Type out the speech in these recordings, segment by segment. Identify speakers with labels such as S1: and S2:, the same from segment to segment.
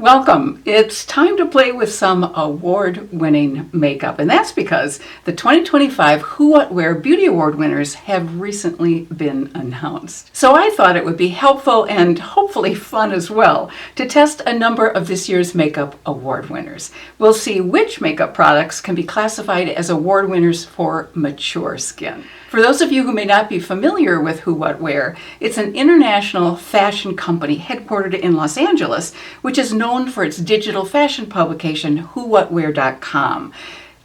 S1: Welcome. It's time to play with some award-winning makeup, and that's because the 2025 Who What Wear Beauty Award winners have recently been announced. So I thought it would be helpful and hopefully fun as well to test a number of this year's makeup award winners. We'll see which makeup products can be classified as award winners for mature skin. For those of you who may not be familiar with Who What Wear, it's an international fashion company headquartered in Los Angeles, which is known for its digital fashion publication, WhoWhatWear.com.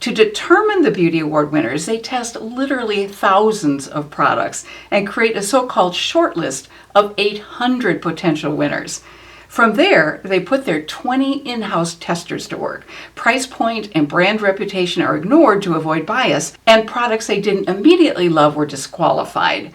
S1: To determine the beauty award winners, they test literally thousands of products and create a so-called shortlist of 800 potential winners. From there, they put their 20 in-house testers to work. Price point and brand reputation are ignored to avoid bias, and products they didn't immediately love were disqualified.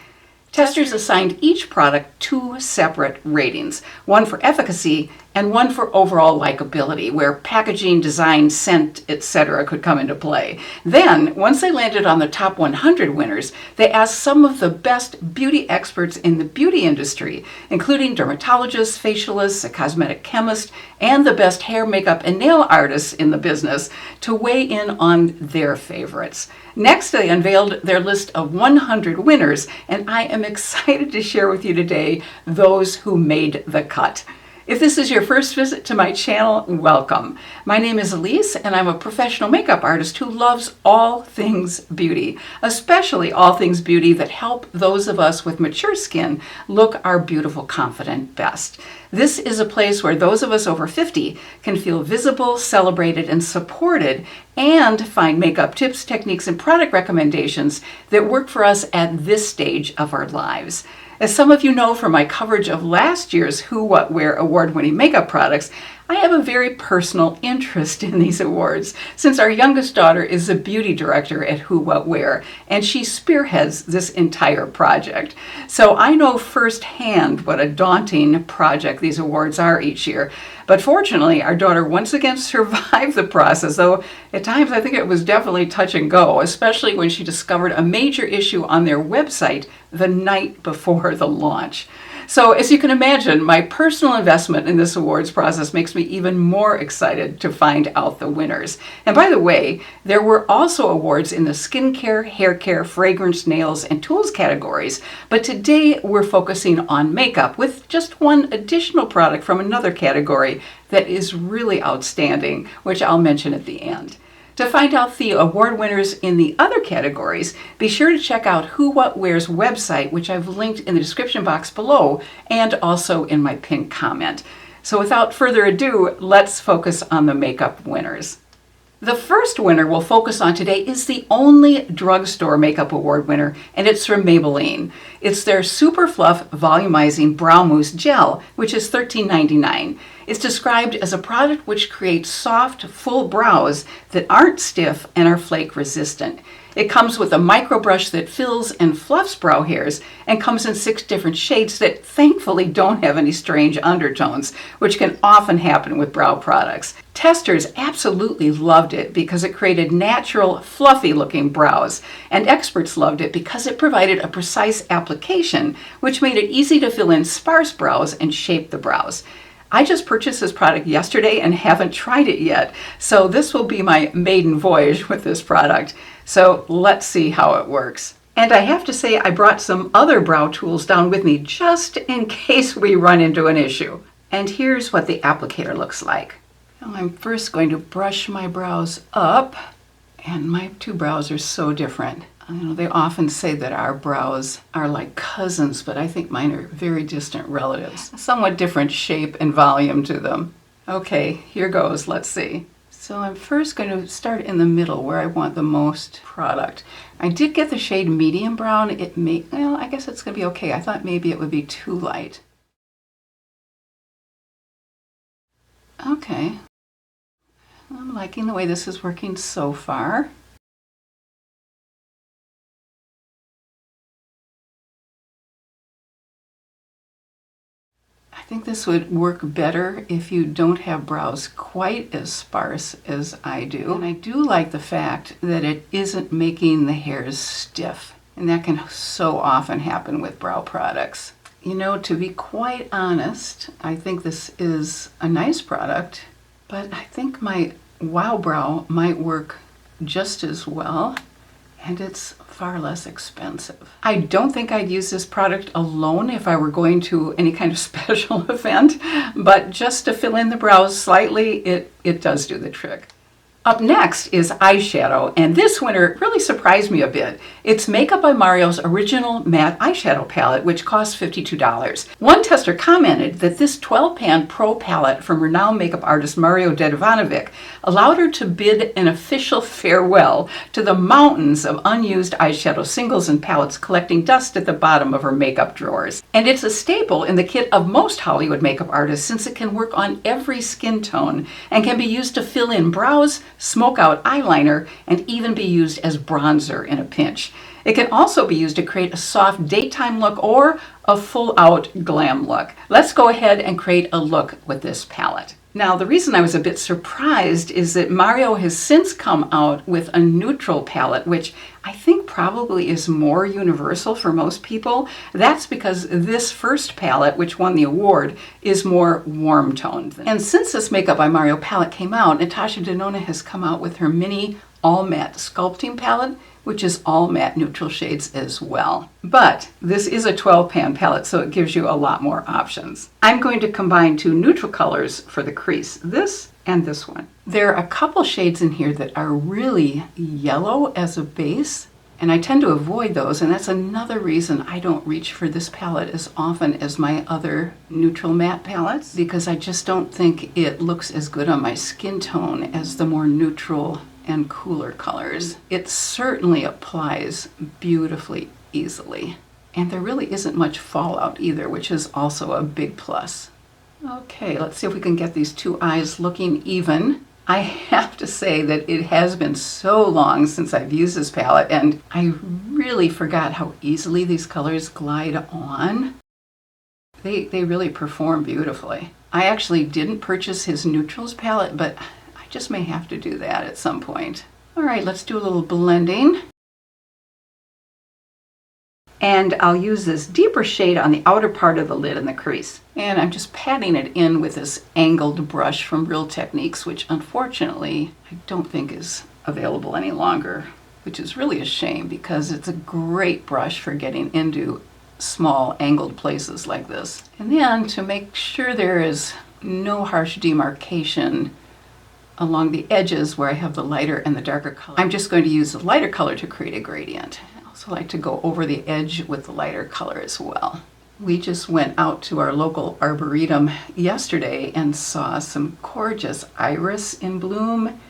S1: Testers assigned each product 2 separate ratings, one for efficacy and one for overall likability, where packaging, design, scent, etc. could come into play. Then, once they landed on the top 100 winners, they asked some of the best beauty experts in the beauty industry, including dermatologists, facialists, a cosmetic chemist, and the best hair, makeup, and nail artists in the business to weigh in on their favorites. Next, they unveiled their list of 100 winners, and I am excited to share with you today those who made the cut. If this is your first visit to my channel, welcome. My name is Elise, and I'm a professional makeup artist who loves all things beauty, especially all things beauty that help those of us with mature skin look our beautiful, confident best. This is a place where those of us over 50 can feel visible, celebrated, and supported, and find makeup tips, techniques, and product recommendations that work for us at this stage of our lives. As some of you know from my coverage of last year's Who What Wear award-winning makeup products, I have a very personal interest in these awards since our youngest daughter is a beauty director at Who What Wear, and she spearheads this entire project. So I know firsthand what a daunting project these awards are each year. But fortunately, our daughter once again survived the process, though at times I think it was definitely touch and go, especially when she discovered a major issue on their website the night before the launch. So as you can imagine, my personal investment in this awards process makes me even more excited to find out the winners. And by the way, there were also awards in the skincare, hair care, fragrance, nails, and tools categories. But today we're focusing on makeup with just one additional product from another category that is really outstanding, which I'll mention at the end. To find out the award winners in the other categories, be sure to check out Who What Wear's website, which I've linked in the description box below and also in my pinned comment. So without further ado, let's focus on the makeup winners. The first winner we'll focus on today is the only drugstore makeup award winner, and it's from Maybelline. It's their Superfluff Volumizing Brow Mousse Gel, which is $13.99. It's described as a product which creates soft, full brows that aren't stiff and are flake resistant. It comes with a micro brush that fills and fluffs brow hairs and comes in 6 different shades that thankfully don't have any strange undertones, which can often happen with brow products. Testers absolutely loved it because it created natural, fluffy looking brows, and experts loved it because it provided a precise application which made it easy to fill in sparse brows and shape the brows. I just purchased this product yesterday and haven't tried it yet, so this will be my maiden voyage with this product. So let's see how it works. And I have to say I brought some other brow tools down with me just in case we run into an issue. And here's what the applicator looks like. Now I'm first going to brush my brows up, and my 2 brows are so different. You know, they often say that our brows are like cousins, but I think mine are very distant relatives. Somewhat different shape and volume to them. Okay, here goes. Let's see. So I'm first going to start in the middle where I want the most product. I did get the shade medium brown. Well, I guess it's going to be okay. I thought maybe it would be too light. Okay. I'm liking the way this is working so far. I think this would work better if you don't have brows quite as sparse as I do. And I do like the fact that it isn't making the hairs stiff. And that can so often happen with brow products. You know, to be quite honest, I think this is a nice product, but I think my Wow Brow might work just as well, and it's far less expensive. I don't think I'd use this product alone if I were going to any kind of special event, but just to fill in the brows slightly, it does do the trick. Up next is eyeshadow, and this winter really surprised me a bit. It's Makeup by Mario's original matte eyeshadow palette, which costs $52. One tester commented that this 12-pan pro palette from renowned makeup artist Mario Dedivanovic allowed her to bid an official farewell to the mountains of unused eyeshadow singles and palettes collecting dust at the bottom of her makeup drawers. And it's a staple in the kit of most Hollywood makeup artists since it can work on every skin tone and can be used to fill in brows, smoke out eyeliner, and even be used as bronzer in a pinch. It can also be used to create a soft daytime look or a full-out glam look. Let's go ahead and create a look with this palette. Now, the reason I was a bit surprised is that Mario has since come out with a neutral palette, which I think probably is more universal for most people. That's because this first palette, which won the award, is more warm toned. And since this Makeup by Mario palette came out, Natasha Denona has come out with her mini all matte sculpting palette, which is all matte neutral shades as well. But this is a 12-pan palette, so it gives you a lot more options. I'm going to combine two neutral colors for the crease, this and this one. There are a couple shades in here that are really yellow as a base, and I tend to avoid those, and that's another reason I don't reach for this palette as often as my other neutral matte palettes, because I just don't think it looks as good on my skin tone as the more neutral and cooler colors. It certainly applies beautifully easily, and there really isn't much fallout either, which is also a big plus. Okay, let's see if we can get these two eyes looking even. I have to say that it has been so long since I've used this palette, and I really forgot how easily these colors glide on. They really perform beautifully. I actually didn't purchase his neutrals palette, but I just may have to do that at some point. All right, let's do a little blending. And I'll use this deeper shade on the outer part of the lid and the crease. And I'm just patting it in with this angled brush from Real Techniques, which unfortunately I don't think is available any longer, which is really a shame because it's a great brush for getting into small angled places like this. And then to make sure there is no harsh demarcation along the edges where I have the lighter and the darker color, I'm just going to use the lighter color to create a gradient. I also like to go over the edge with the lighter color as well. We just went out to our local arboretum yesterday and saw some gorgeous iris in bloom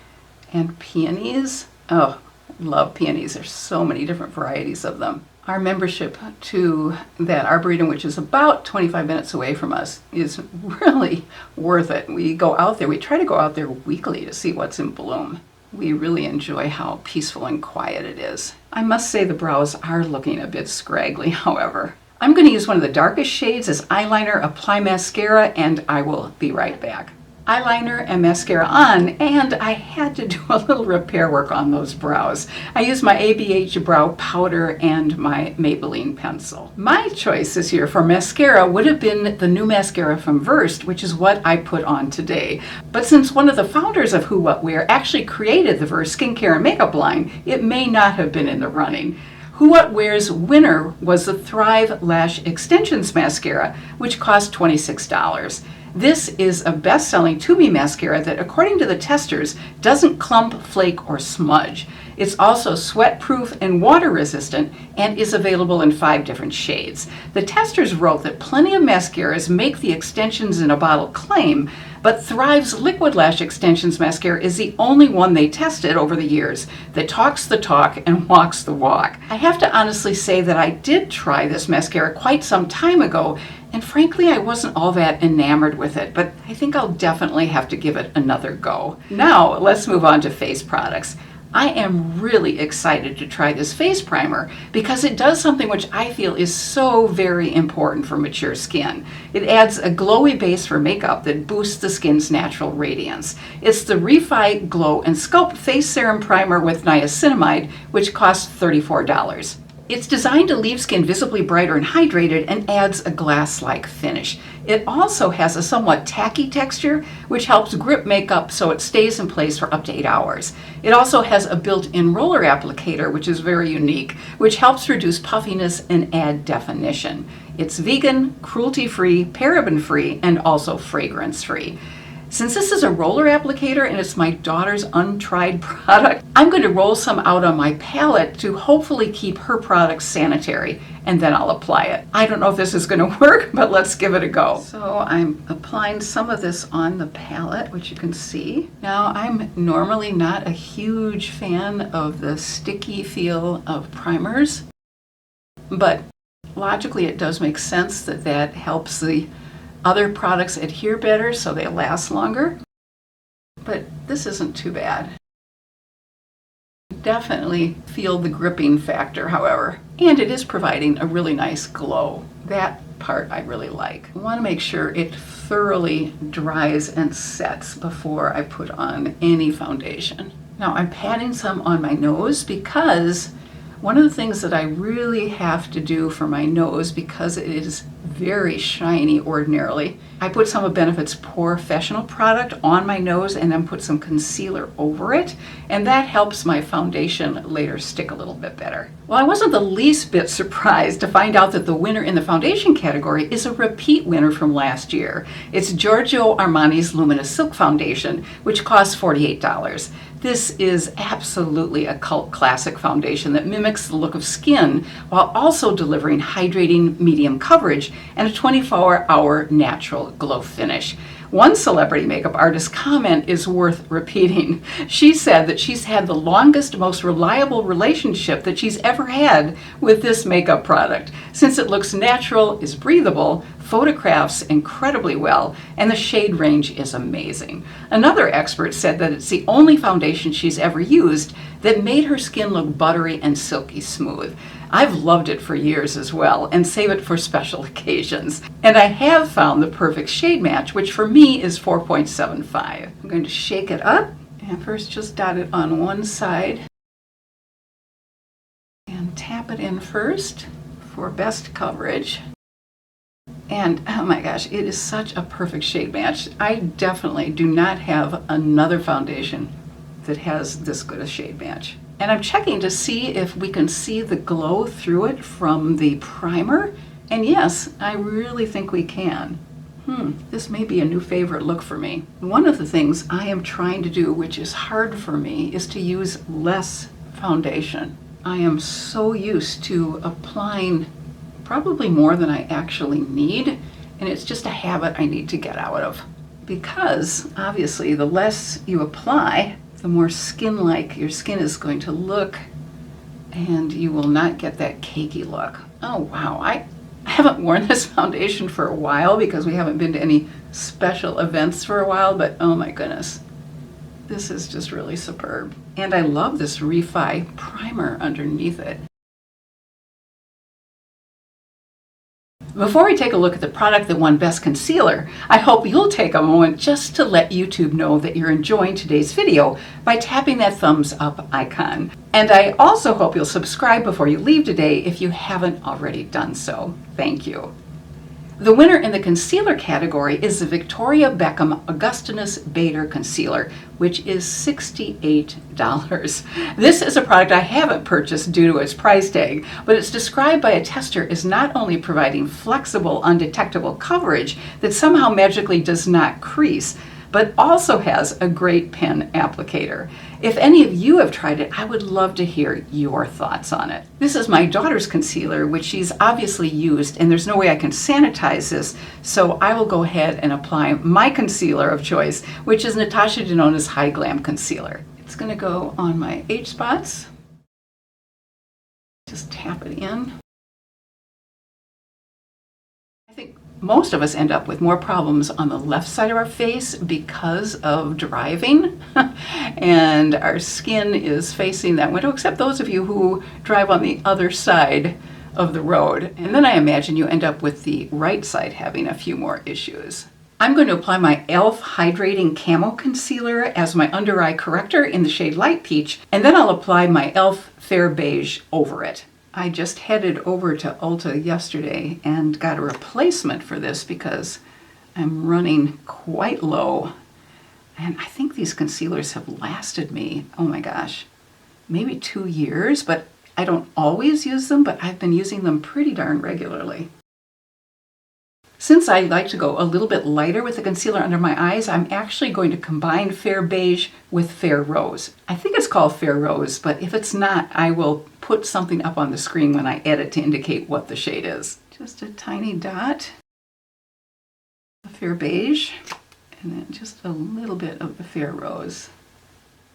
S1: and peonies. Oh, love peonies. There's so many different varieties of them. Our membership to that arboretum, which is about 25 minutes away from us, is really worth it. We go out there, we try to go out there weekly to see what's in bloom. We really enjoy how peaceful and quiet it is. I must say the brows are looking a bit scraggly, however. I'm going to use one of the darkest shades as eyeliner, apply mascara, and I will be right back. Eyeliner and mascara on, and I had to do a little repair work on those brows. I used my ABH brow powder and my Maybelline pencil. My choice this year for mascara would have been the new mascara from Versed, which is what I put on today. But since one of the founders of Who What Wear actually created the Versed skincare and makeup line, it may not have been in the running. Who What Wear's winner was the Thrive Lash Extensions Mascara, which cost $26. This is a best-selling tubey mascara that, according to the testers, doesn't clump, flake, or smudge. It's also sweat-proof and water-resistant and is available in 5 different shades. The testers wrote that plenty of mascaras make the extensions in a bottle claim, but Thrive's Liquid Lash Extensions Mascara is the only one they tested over the years that talks the talk and walks the walk. I have to honestly say that I did try this mascara quite some time ago, and frankly, I wasn't all that enamored with it, but I think I'll definitely have to give it another go. Now, let's move on to face products. I am really excited to try this face primer because it does something which I feel is so very important for mature skin. It adds a glowy base for makeup that boosts the skin's natural radiance. It's the Glow and Sculpt Face Serum Primer with Niacinamide, which costs $34. It's designed to leave skin visibly brighter and hydrated and adds a glass-like finish. It also has a somewhat tacky texture, which helps grip makeup so it stays in place for up to 8 hours. It also has a built-in roller applicator, which is very unique, which helps reduce puffiness and add definition. It's vegan, cruelty-free, paraben-free, and also fragrance-free. Since this is a roller applicator and it's my daughter's untried product, I'm going to roll some out on my palette to hopefully keep her product sanitary, and then I'll apply it. I don't know if this is going to work, but let's give it a go. So I'm applying some of this on the palette, which you can see. Now, I'm normally not a huge fan of the sticky feel of primers, but logically it does make sense that that helps the other products adhere better so they last longer, but this isn't too bad. Definitely feel the gripping factor, however, and it is providing a really nice glow. That part I really like. I want to make sure it thoroughly dries and sets before I put on any foundation. Now I'm patting some on my nose because one of the things that I really have to do for my nose, because it is very shiny ordinarily, I put some of Benefit's Professional product on my nose and then put some concealer over it, and that helps my foundation later stick a little bit better. Well, I wasn't the least bit surprised to find out that the winner in the foundation category is a repeat winner from last year. It's Giorgio Armani's Luminous Silk Foundation, which costs $48. This is absolutely a cult classic foundation that mimics the look of skin while also delivering hydrating medium coverage and a 24-hour natural glow finish. One celebrity makeup artist's comment is worth repeating. She said that she's had the longest, most reliable relationship that she's ever had with this makeup product, since it looks natural, is breathable, photographs incredibly well, and the shade range is amazing. Another expert said that it's the only foundation she's ever used that made her skin look buttery and silky smooth. I've loved it for years as well and save it for special occasions. And I have found the perfect shade match, which for me is 4.75. I'm going to shake it up and first just dot it on one side and tap it in first for best coverage. And oh my gosh, it is such a perfect shade match. I definitely do not have another foundation that has this good a shade match. And I'm checking to see if we can see the glow through it from the primer. And yes, I really think we can. This may be a new favorite look for me. One of the things I am trying to do, which is hard for me, is to use less foundation. I am so used to applying probably more than I actually need, and it's just a habit I need to get out of. Because obviously the less you apply, the more skin-like your skin is going to look, and you will not get that cakey look. Oh wow, I haven't worn this foundation for a while because we haven't been to any special events for a while, but oh my goodness, this is just really superb. And I love this Refi primer underneath it. Before we take a look at the product that won Best Concealer, I hope you'll take a moment just to let YouTube know that you're enjoying today's video by tapping that thumbs up icon. And I also hope you'll subscribe before you leave today if you haven't already done so. Thank you. The winner in the concealer category is the Victoria Beckham Augustinus Bader Concealer, which is $68. This is a product I haven't purchased due to its price tag, but it's described by a tester as not only providing flexible, undetectable coverage that somehow magically does not crease, but also has a great pen applicator. If any of you have tried it, I would love to hear your thoughts on it. This is my daughter's concealer, which she's obviously used, and there's no way I can sanitize this, so I will go ahead and apply my concealer of choice, which is Natasha Denona's High Glam Concealer. It's gonna go on my H spots. Just tap it in. I think most of us end up with more problems on the left side of our face because of driving and our skin is facing that window, except those of you who drive on the other side of the road. And then I imagine you end up with the right side having a few more issues. I'm going to apply my e.l.f. Hydrating Camo Concealer as my under eye corrector in the shade Light Peach, and then I'll apply my e.l.f. Fair Beige over it. I just headed over to Ulta yesterday and got a replacement for this because I'm running quite low. And I think these concealers have lasted me, oh my gosh, maybe 2 years, but I don't always use them, but I've been using them pretty darn regularly. Since I like to go a little bit lighter with the concealer under my eyes, I'm actually going to combine Fair Beige with Fair Rose. I think it's called Fair Rose, but if it's not, I will put something up on the screen when I edit to indicate what the shade is. Just a tiny dot of Fair Beige, and then just a little bit of the Fair Rose.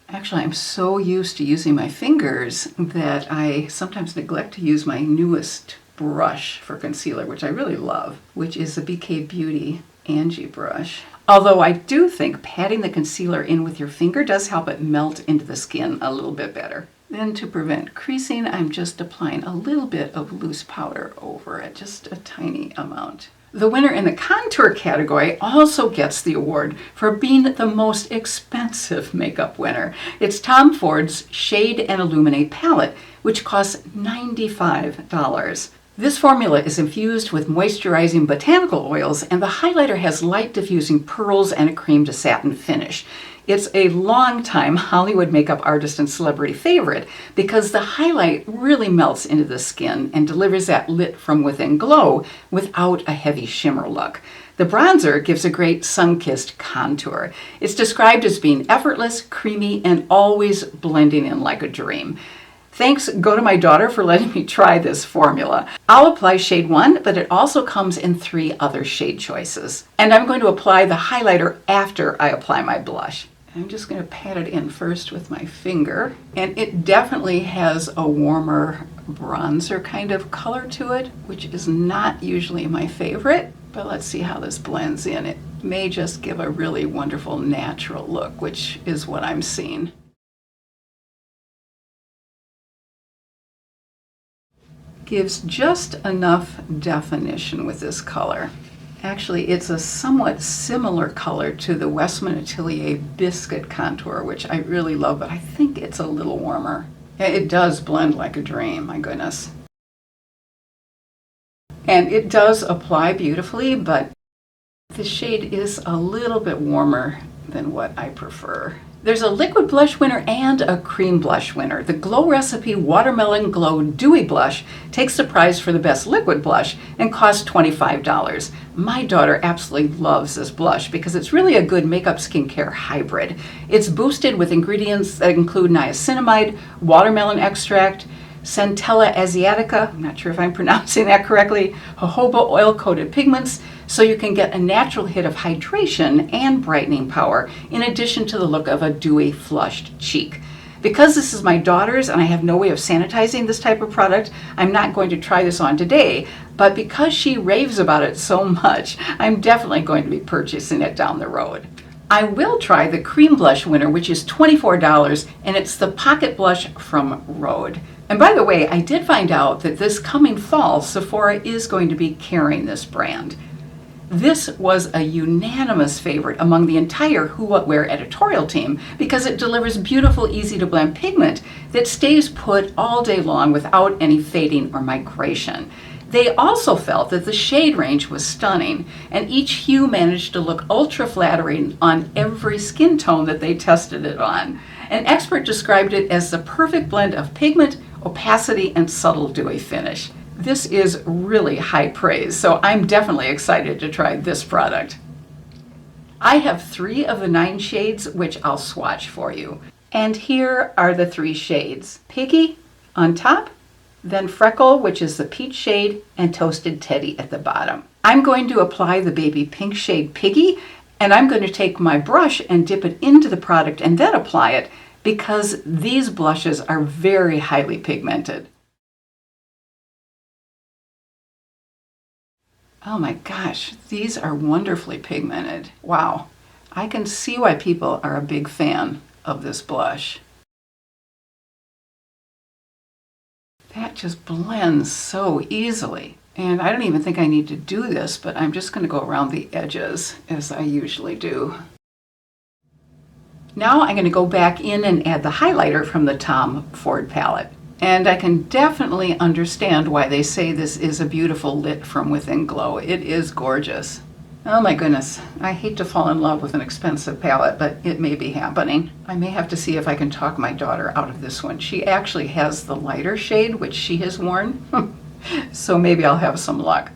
S1: Actually, I'm so used to using my fingers that I sometimes neglect to use my newest brush for concealer, which I really love, which is the BK Beauty Angie brush. Although I do think patting the concealer in with your finger does help it melt into the skin a little bit better. Then to prevent creasing, I'm just applying a little bit of loose powder over it, just a tiny amount. The winner in the contour category also gets the award for being the most expensive makeup winner. It's Tom Ford's Shade and Illuminate palette, which costs $95. This formula is infused with moisturizing botanical oils, and the highlighter has light diffusing pearls and a cream to satin finish. It's a long-time Hollywood makeup artist and celebrity favorite because the highlight really melts into the skin and delivers that lit from within glow without a heavy shimmer look. The bronzer gives a great sun-kissed contour. It's described as being effortless, creamy, and always blending in like a dream. Thanks go to my daughter for letting me try this formula. I'll apply shade 1, but it also comes in 3 other shade choices. And I'm going to apply the highlighter after I apply my blush. I'm just going to pat it in first with my finger. And it definitely has a warmer bronzer kind of color to it, which is not usually my favorite. But let's see how this blends in. It may just give a really wonderful natural look, which is what I'm seeing. Gives just enough definition with this color. Actually, it's a somewhat similar color to the Westman Atelier Biscuit Contour, which I really love, but I think it's a little warmer. It does blend like a dream, my goodness. And it does apply beautifully, but the shade is a little bit warmer than what I prefer. There's a liquid blush winner and a cream blush winner. The Glow Recipe Watermelon Glow Dewy Blush takes the prize for the best liquid blush and costs $25. My daughter absolutely loves this blush because it's really a good makeup skincare hybrid. It's boosted with ingredients that include niacinamide, watermelon extract, Centella asiatica, I'm not sure if I'm pronouncing that correctly, jojoba oil-coated pigments, so you can get a natural hit of hydration and brightening power, in addition to the look of a dewy, flushed cheek. Because this is my daughter's and I have no way of sanitizing this type of product, I'm not going to try this on today, but because she raves about it so much, I'm definitely going to be purchasing it down the road. I will try the cream blush winner, which is $24, and it's the Pocket Blush from Rhode. And by the way, I did find out that this coming fall, Sephora is going to be carrying this brand. This was a unanimous favorite among the entire Who What Wear editorial team because it delivers beautiful, easy to blend pigment that stays put all day long without any fading or migration. They also felt that the shade range was stunning, and each hue managed to look ultra flattering on every skin tone that they tested it on. An expert described it as the perfect blend of pigment, opacity, and subtle dewy finish. This is really high praise, so I'm definitely excited to try this product. I have 3 of the 9 shades, which I'll swatch for you. And here are the 3 shades. Piggy on top, then Freckle, which is the peach shade, and Toasted Teddy at the bottom. I'm going to apply the baby pink shade Piggy, and I'm going to take my brush and dip it into the product and then apply it because these blushes are very highly pigmented. Oh my gosh, these are wonderfully pigmented. Wow, I can see why people are a big fan of this blush. That just blends so easily. And I don't even think I need to do this, but I'm just going to go around the edges as I usually do. Now I'm going to go back in and add the highlighter from the Tom Ford palette. And I can definitely understand why they say this is a beautiful lit from within glow. It is gorgeous. Oh my goodness, I hate to fall in love with an expensive palette, but it may be happening. I may have to see if I can talk my daughter out of this one. She actually has the lighter shade, which she has worn, so maybe I'll have some luck.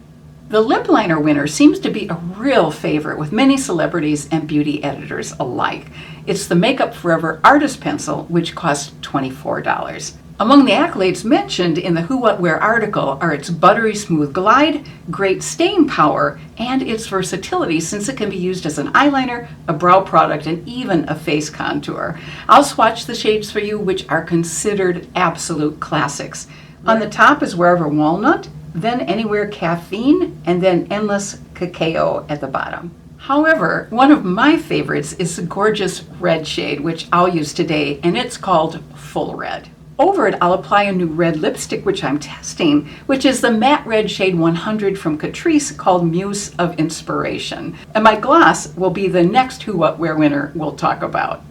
S1: The lip liner winner seems to be a real favorite with many celebrities and beauty editors alike. It's the Makeup Forever Artist Pencil, which costs $24. Among the accolades mentioned in the Who What Wear article are its buttery smooth glide, great staying power, and its versatility since it can be used as an eyeliner, a brow product, and even a face contour. I'll swatch the shades for you, which are considered absolute classics. On the top is Wherever Walnut, then Anywhere Caffeine, and then Endless Cacao at the bottom. However, one of my favorites is the gorgeous red shade, which I'll use today, and it's called Full Red. Over it, I'll apply a new red lipstick, which I'm testing, which is the matte red shade 100 from Catrice called Mousse of Inspiration. And my gloss will be the next Who What Wear winner we'll talk about.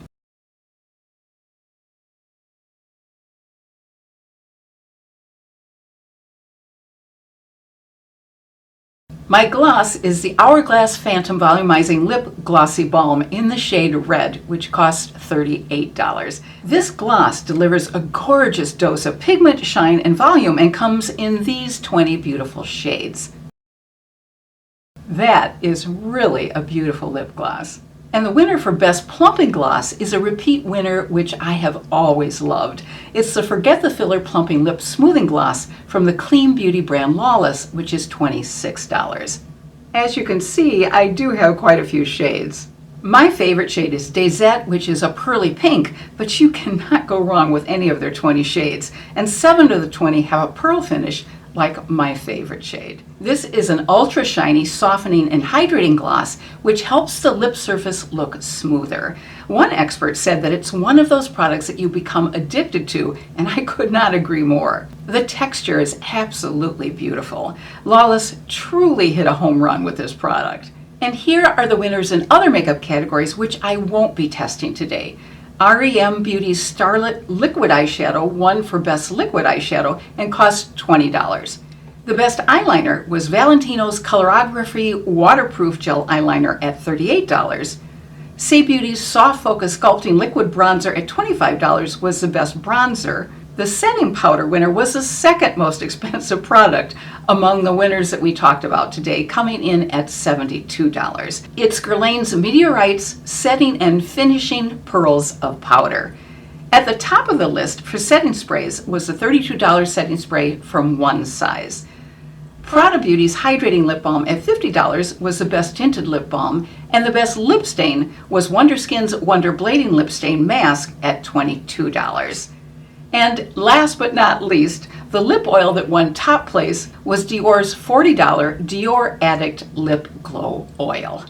S1: My gloss is the Hourglass Phantom Volumizing Lip Glossy Balm in the shade Red, which costs $38. This gloss delivers a gorgeous dose of pigment, shine, and volume and comes in these 20 beautiful shades. That is really a beautiful lip gloss. And the winner for Best Plumping Gloss is a repeat winner, which I have always loved. It's the Forget the Filler Plumping Lip Smoothing Gloss from the clean beauty brand Lawless, which is $26. As you can see, I do have quite a few shades. My favorite shade is Dazette, which is a pearly pink, but you cannot go wrong with any of their 20 shades. And 7 of the 20 have a pearl finish, like my favorite shade. This is an ultra shiny, softening, and hydrating gloss, which helps the lip surface look smoother. One expert said that it's one of those products that you become addicted to, and I could not agree more. The texture is absolutely beautiful. Lawless truly hit a home run with this product. And here are the winners in other makeup categories, which I won't be testing today. REM Beauty's Starlit Liquid Eyeshadow won for Best Liquid Eyeshadow and cost $20. The best eyeliner was Valentino's Colorography Waterproof Gel Eyeliner at $38. Say Beauty's Soft Focus Sculpting Liquid Bronzer at $25 was the best bronzer. The setting powder winner was the second most expensive product among the winners that we talked about today, coming in at $72. It's Guerlain's Meteorite's Setting and Finishing Pearls of Powder. At the top of the list for setting sprays was the $32 setting spray from One Size. Prada Beauty's Hydrating Lip Balm at $50 was the best tinted lip balm, and the best lip stain was Wonderskin's Wonder Blading Lip Stain Mask at $22. And last but not least, the lip oil that won top place was Dior's $40 Dior Addict Lip Glow Oil.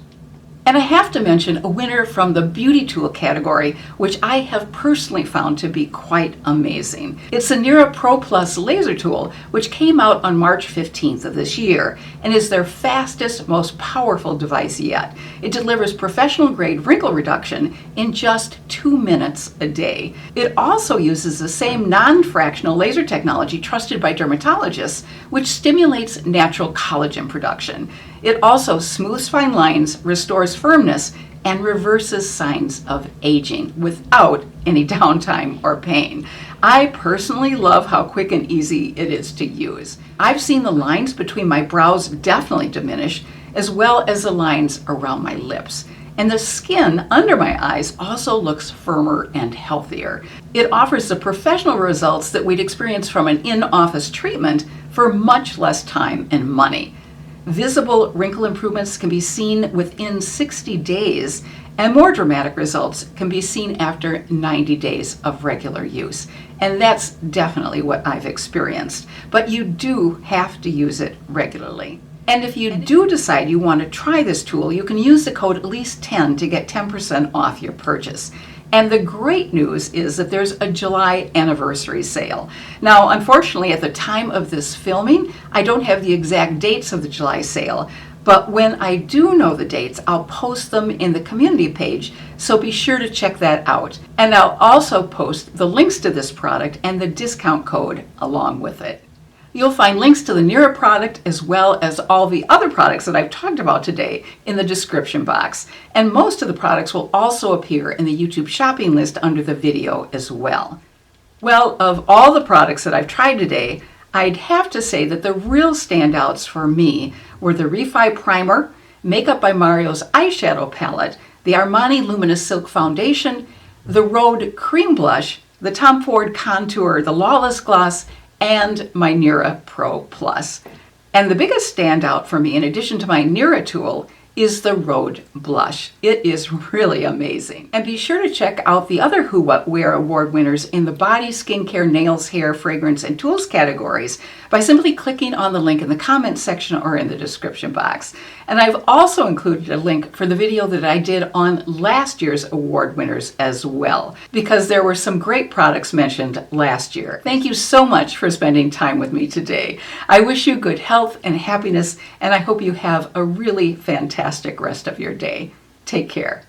S1: And I have to mention a winner from the beauty tool category, which I have personally found to be quite amazing. It's the Nira Pro Plus laser tool, which came out on March 15th of this year and is their fastest, most powerful device yet. It delivers professional grade wrinkle reduction in just 2 minutes a day. It also uses the same non-fractional laser technology trusted by dermatologists, which stimulates natural collagen production. It also smooths fine lines, restores firmness, and reverses signs of aging without any downtime or pain. I personally love how quick and easy it is to use. I've seen the lines between my brows definitely diminish, as well as the lines around my lips. And the skin under my eyes also looks firmer and healthier. It offers the professional results that we'd experience from an in-office treatment for much less time and money. Visible wrinkle improvements can be seen within 60 days, and more dramatic results can be seen after 90 days of regular use. And that's definitely what I've experienced. But you do have to use it regularly. And if you do decide you want to try this tool, you can use the code Elise10 to get 10% off your purchase. And the great news is that there's a July anniversary sale. Now, unfortunately, at the time of this filming, I don't have the exact dates of the July sale, But when I do know the dates, I'll post them in the community page, so be sure to check that out. And I'll also post the links to this product and the discount code along with it. You'll find links to the Nira product as well as all the other products that I've talked about today in the description box. And most of the products will also appear in the YouTube shopping list under the video as well. Well, of all the products that I've tried today, I'd have to say that the real standouts for me were the Refi Primer, Makeup by Mario's eyeshadow palette, the Armani Luminous Silk Foundation, the Rhode Cream Blush, the Tom Ford Contour, the Lawless Gloss, and my Nira Pro Plus. And the biggest standout for me, in addition to my Nira tool, is the Rhode Blush. It is really amazing. And be sure to check out the other Who What Wear award winners in the body, skincare, nails, hair, fragrance, and tools categories by simply clicking on the link in the comments section or in the description box. And I've also included a link for the video that I did on last year's award winners as well, because there were some great products mentioned last year. Thank you so much for spending time with me today. I wish you good health and happiness, and I hope you have a really fantastic rest of your day. Take care.